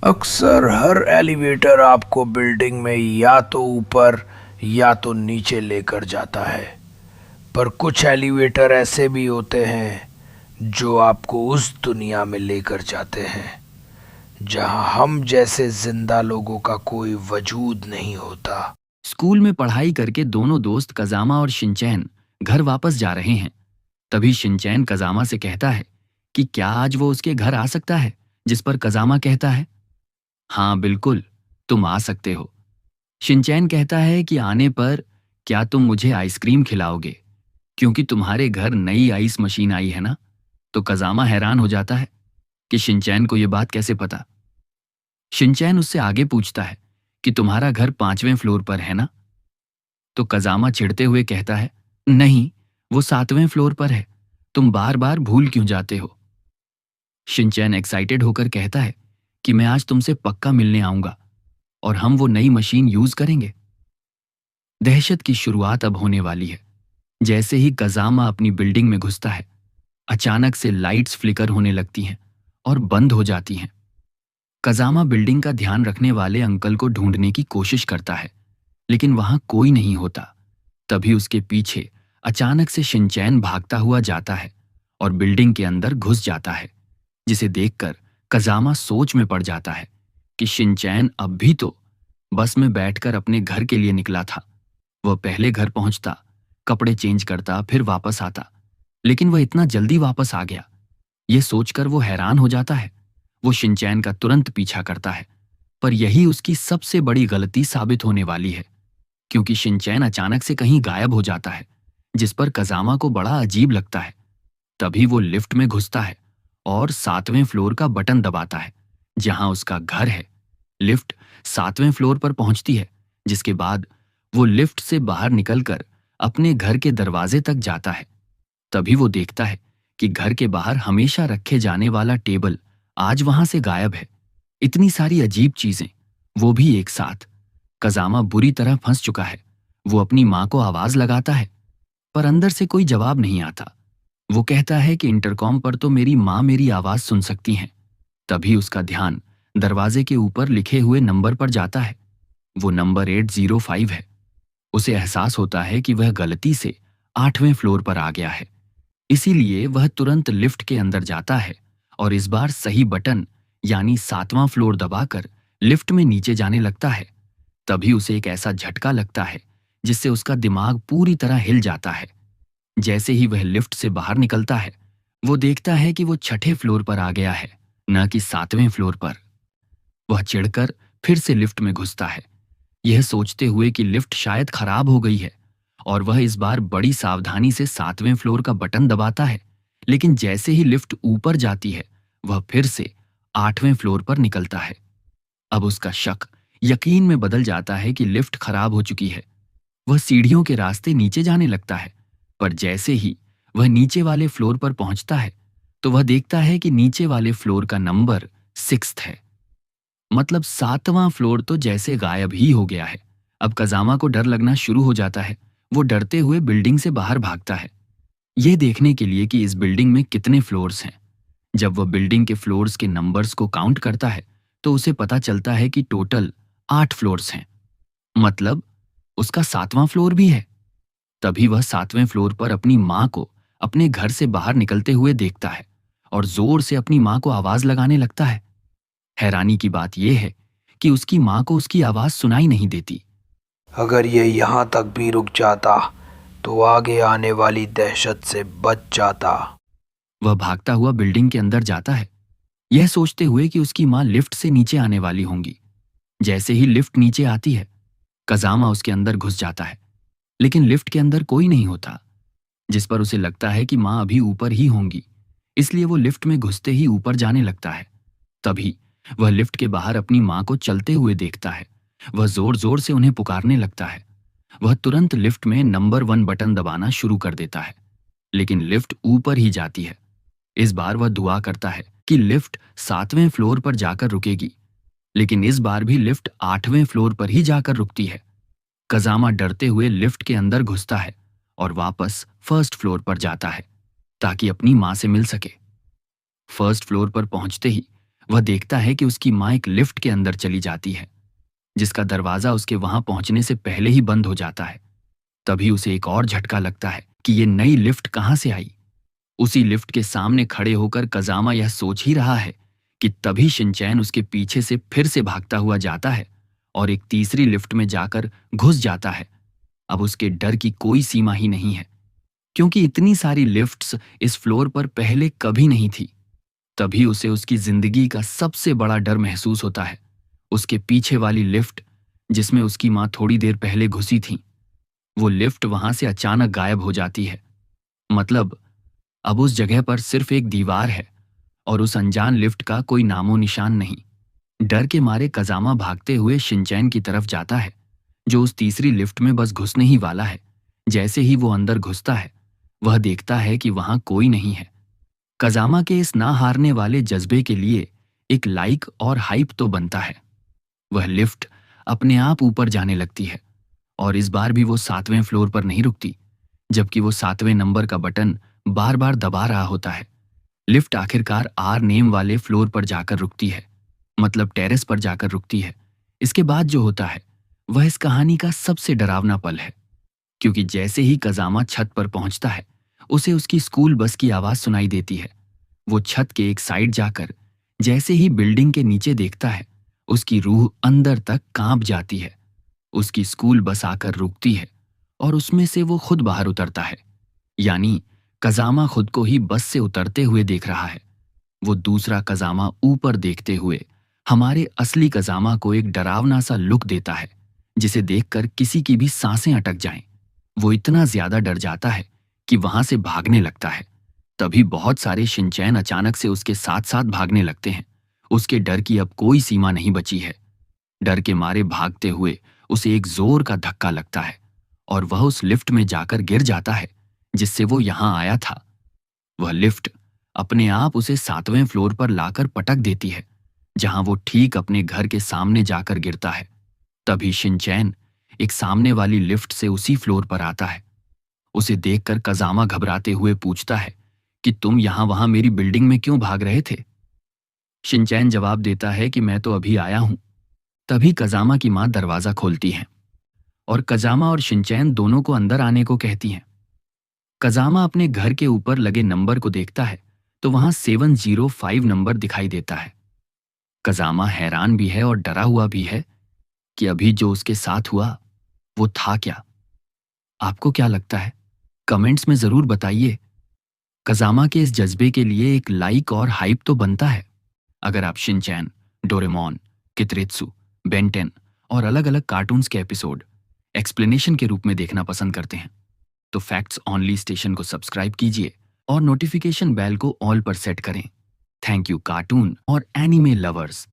अक्सर हर एलिवेटर आपको बिल्डिंग में या तो ऊपर या तो नीचे लेकर जाता है। पर कुछ एलिवेटर ऐसे भी होते हैं जो आपको उस दुनिया में लेकर जाते हैं जहां हम जैसे जिंदा लोगों का कोई वजूद नहीं होता। स्कूल में पढ़ाई करके दोनों दोस्त कजामा और शिनचैन घर वापस जा रहे हैं। तभी शिनचैन कजामा से कहता है कि क्या आज वो उसके घर आ सकता है, जिस पर कजामा कहता है, हाँ बिल्कुल, तुम आ सकते हो। शिनचैन कहता है कि आने पर क्या तुम मुझे आइसक्रीम खिलाओगे, क्योंकि तुम्हारे घर नई आइस मशीन आई है ना। तो कजामा हैरान हो जाता है कि शिनचैन को ये बात कैसे पता। शिनचैन उससे आगे पूछता है कि तुम्हारा घर 5वें फ्लोर पर है ना। तो कजामा चिढ़ते हुए कहता है, नहीं, वो 7वें फ्लोर पर है, तुम बार बार भूल क्यों जाते हो। शिनचैन एक्साइटेड होकर कहता है कि मैं आज तुमसे पक्का मिलने आऊंगा और हम वो नई मशीन यूज करेंगे। दहशत की शुरुआत अब होने वाली है। जैसे ही कजामा अपनी बिल्डिंग में घुसता है, अचानक से लाइट्स फ्लिकर होने लगती हैं और बंद हो जाती हैं। कजामा बिल्डिंग का ध्यान रखने वाले अंकल को ढूंढने की कोशिश करता है, लेकिन वहां कोई नहीं होता। तभी उसके पीछे अचानक से शिनचैन भागता हुआ जाता है और बिल्डिंग के अंदर घुस जाता है, जिसे देखकर कजामा सोच में पड़ जाता है कि शिनचैन अब भी तो बस में बैठकर अपने घर के लिए निकला था। वह पहले घर पहुंचता, कपड़े चेंज करता, फिर वापस आता, लेकिन वह इतना जल्दी वापस आ गया। यह सोचकर वो हैरान हो जाता है। वो शिनचैन का तुरंत पीछा करता है, पर यही उसकी सबसे बड़ी गलती साबित होने वाली है, क्योंकि शिनचैन अचानक से कहीं गायब हो जाता है, जिस पर कजामा को बड़ा अजीब लगता है। तभी वो लिफ्ट में घुसता है और 7वें फ्लोर का बटन दबाता है, जहां उसका घर है। लिफ्ट 7वें फ्लोर पर पहुंचती है, जिसके बाद वो लिफ्ट से बाहर निकलकर अपने घर के दरवाजे तक जाता है। तभी वो देखता है कि घर के बाहर हमेशा रखे जाने वाला टेबल आज वहां से गायब है। इतनी सारी अजीब चीजें, वो भी एक साथ। कजामा बुरी तरह फंस चुका है। वो अपनी मां को आवाज लगाता है, पर अंदर से कोई जवाब नहीं आता। वो कहता है कि इंटरकॉम पर तो मेरी मां मेरी आवाज सुन सकती हैं। तभी उसका ध्यान दरवाजे के ऊपर लिखे हुए नंबर पर जाता है। वो नंबर 805 है। उसे एहसास होता है कि वह गलती से 8वें फ्लोर पर आ गया है। इसीलिए वह तुरंत लिफ्ट के अंदर जाता है और इस बार सही बटन यानी 7वां फ्लोर दबाकर लिफ्ट में नीचे जाने लगता है। तभी उसे एक ऐसा झटका लगता है जिससे उसका दिमाग पूरी तरह हिल जाता है। जैसे ही वह लिफ्ट से बाहर निकलता है, वो देखता है कि वो 6ठे फ्लोर पर आ गया है, न कि 7वें फ्लोर पर। वह चिढ़कर फिर से लिफ्ट में घुसता है, यह सोचते हुए कि लिफ्ट शायद खराब हो गई है, और वह इस बार बड़ी सावधानी से 7वें फ्लोर का बटन दबाता है। लेकिन जैसे ही लिफ्ट ऊपर जाती है, वह फिर से 8वें फ्लोर पर निकलता है। अब उसका शक यकीन में बदल जाता है कि लिफ्ट खराब हो चुकी है। वह सीढ़ियों के रास्ते नीचे जाने लगता है, पर जैसे ही वह नीचे वाले फ्लोर पर पहुंचता है, तो वह देखता है कि नीचे वाले फ्लोर का नंबर 6 है। मतलब 7वां फ्लोर तो जैसे गायब ही हो गया है। अब कजामा को डर लगना शुरू हो जाता है। वो डरते हुए बिल्डिंग से बाहर भागता है, यह देखने के लिए कि इस बिल्डिंग में कितने फ्लोर्स हैं। जब वह बिल्डिंग के फ्लोर्स के नंबर्स को काउंट करता है, तो उसे पता चलता है कि टोटल 8 फ्लोर्स हैं। मतलब उसका 7वां फ्लोर भी है। तभी वह 7वें फ्लोर पर अपनी मां को अपने घर से बाहर निकलते हुए देखता है और जोर से अपनी मां को आवाज लगाने लगता है। हैरानी की बात यह है कि उसकी मां को उसकी आवाज सुनाई नहीं देती। अगर ये यहाँ तक भी रुक जाता तो आगे आने वाली दहशत से बच जाता। वह भागता हुआ बिल्डिंग के अंदर जाता है, यह सोचते हुए कि उसकी मां लिफ्ट से नीचे आने वाली होंगी। जैसे ही लिफ्ट नीचे आती है, कजामा उसके अंदर घुस जाता है, लेकिन लिफ्ट के अंदर कोई नहीं होता, जिस पर उसे लगता है कि मां अभी ऊपर ही होंगी। इसलिए वो लिफ्ट में घुसते ही ऊपर जाने लगता है। तभी वह लिफ्ट के बाहर अपनी मां को चलते हुए देखता है। वह जोर जोर से उन्हें पुकारने लगता है। वह तुरंत लिफ्ट में नंबर 1 बटन दबाना शुरू कर देता है, लेकिन लिफ्ट ऊपर ही जाती है। इस बार वह दुआ करता है कि लिफ्ट 7वें फ्लोर पर जाकर रुकेगी, लेकिन इस बार भी लिफ्ट 8वें फ्लोर पर ही जाकर रुकती है। कजामा डरते हुए लिफ्ट के अंदर घुसता है और वापस फर्स्ट फ्लोर पर जाता है, ताकि अपनी मां से मिल सके। फर्स्ट फ्लोर पर पहुंचते ही वह देखता है कि उसकी माँ एक लिफ्ट के अंदर चली जाती है, जिसका दरवाजा उसके वहां पहुंचने से पहले ही बंद हो जाता है। तभी उसे एक और झटका लगता है कि ये नई लिफ्ट कहां से आई। उसी लिफ्ट के सामने खड़े होकर कजामा यह सोच ही रहा है कि तभी शिनचैन उसके पीछे से फिर से भागता हुआ जाता है और एक तीसरी लिफ्ट में जाकर घुस जाता है। अब उसके डर की कोई सीमा ही नहीं है, क्योंकि इतनी सारी लिफ्ट्स इस फ्लोर पर पहले कभी नहीं थी। तभी उसे उसकी जिंदगी का सबसे बड़ा डर महसूस होता है। उसके पीछे वाली लिफ्ट, जिसमें उसकी माँ थोड़ी देर पहले घुसी थी, वो लिफ्ट वहां से अचानक गायब हो जाती है। मतलब अब उस जगह पर सिर्फ एक दीवार है और उस अनजान लिफ्ट का कोई नामो निशान नहीं। डर के मारे कजामा भागते हुए शिनचैन की तरफ जाता है, जो उस तीसरी लिफ्ट में बस घुसने ही वाला है। जैसे ही वो अंदर घुसता है, वह देखता है कि वहां कोई नहीं है। कजामा के इस ना हारने वाले जज्बे के लिए एक लाइक और हाइप तो बनता है। वह लिफ्ट अपने आप ऊपर जाने लगती है और इस बार भी वो 7वें फ्लोर पर नहीं रुकती, जबकि वो 7वें नंबर का बटन बार बार दबा रहा होता है। लिफ्ट आखिरकार आर नेम वाले फ्लोर पर जाकर रुकती है, मतलब टेरेस पर जाकर रुकती है। इसके बाद जो होता है वह इस कहानी का सबसे डरावना पल है, क्योंकि जैसे ही कजामा छत पर पहुंचता है, उसे उसकी स्कूल बस की आवाज सुनाई देती है। वो छत के एक साइड जाकर जैसे ही बिल्डिंग के नीचे देखता है, उसकी रूह अंदर तक कांप जाती है। उसकी स्कूल बस आकर रुकती है और उसमें से वो खुद बाहर उतरता है। यानी कजामा खुद को ही बस से उतरते हुए देख रहा है। वो दूसरा कजामा ऊपर देखते हुए हमारे असली कजामा को एक डरावना सा लुक देता है, जिसे देखकर किसी की भी सांसें अटक जाएं। वो इतना ज्यादा डर जाता है कि वहां से भागने लगता है। तभी बहुत सारे शिनचैन अचानक से उसके साथ साथ भागने लगते हैं। उसके डर की अब कोई सीमा नहीं बची है। डर के मारे भागते हुए उसे एक जोर का धक्का लगता है और वह उस लिफ्ट में जाकर गिर जाता है जिससे वो यहां आया था। वह लिफ्ट अपने आप उसे 7वें फ्लोर पर लाकर पटक देती है, जहां वो ठीक अपने घर के सामने जाकर गिरता है। तभी शिनचैन एक सामने वाली लिफ्ट से उसी फ्लोर पर आता है। उसे देखकर कजामा घबराते हुए पूछता है कि तुम यहां वहां मेरी बिल्डिंग में क्यों भाग रहे थे। शिनचैन जवाब देता है कि मैं तो अभी आया हूं। तभी कजामा की मां दरवाजा खोलती है और कजामा और शिनचैन दोनों को अंदर आने को कहती हैं। कजामा अपने घर के ऊपर लगे नंबर को देखता है तो वहां 705 नंबर दिखाई देता है। कजामा हैरान भी है और डरा हुआ भी है कि अभी जो उसके साथ हुआ वो था क्या। आपको क्या लगता है? कमेंट्स में जरूर बताइए। कजामा के इस जज्बे के लिए एक लाइक और हाइप तो बनता है। अगर आप शिनचैन, डोरेमोन, कितरेत्सु, बेन 10 और अलग अलग कार्टून्स के एपिसोड एक्सप्लेनेशन के रूप में देखना पसंद करते हैं, तो फैक्ट्स ओनली स्टेशन को सब्सक्राइब कीजिए और नोटिफिकेशन बेल को ऑल पर सेट करें। थैंक यू कार्टून और एनीमे लवर्स।